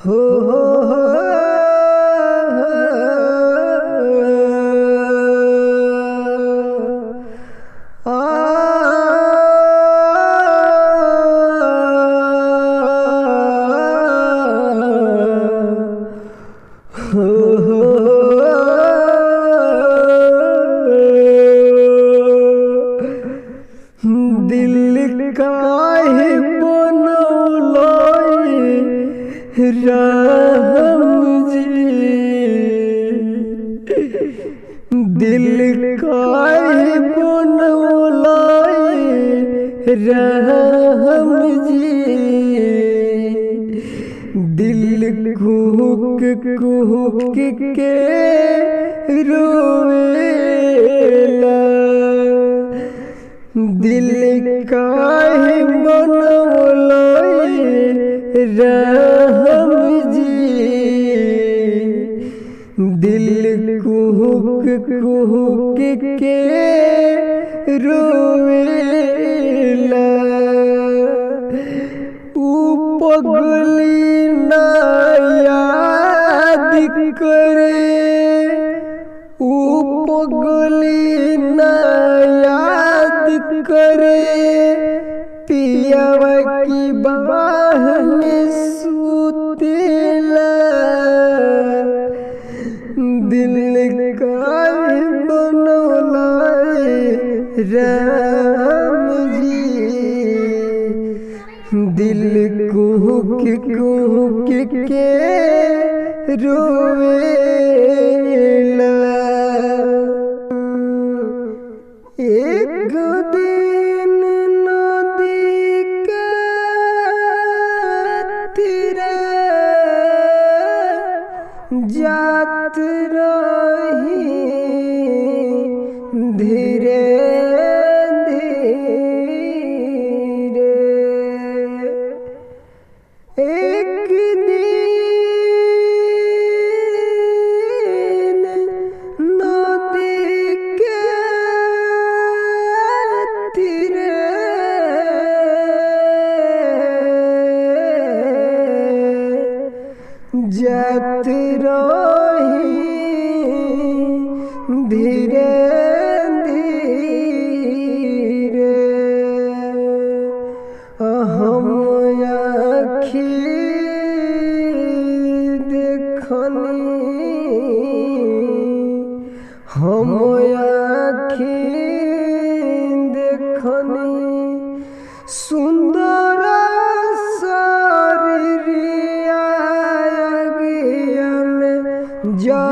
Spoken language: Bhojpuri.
हो दिल काहे बनौले राम जी, दिल काहे बनौले राम जी, दिल कुहुक कुहुक के रोवेला, दिल काहे बनौले राम जी, दिल कुहुक कुहुक के रोवेला। ऊ पगली ना याद करे, ऊ पगली ना याद करे, पियावा की बाह में सुतेला, दिल काहे बनौले राम जी, दिल कुहुक कुहुक के रोवेला। एक दिन नदी के तीरे जात रही धीरे धीरे, एक दिन नदी के तीरे जात रही धीरे धीरे, हम आँखी देखनी, हम आँखी देखनी, सुंदर शरीरिया अगिया में जा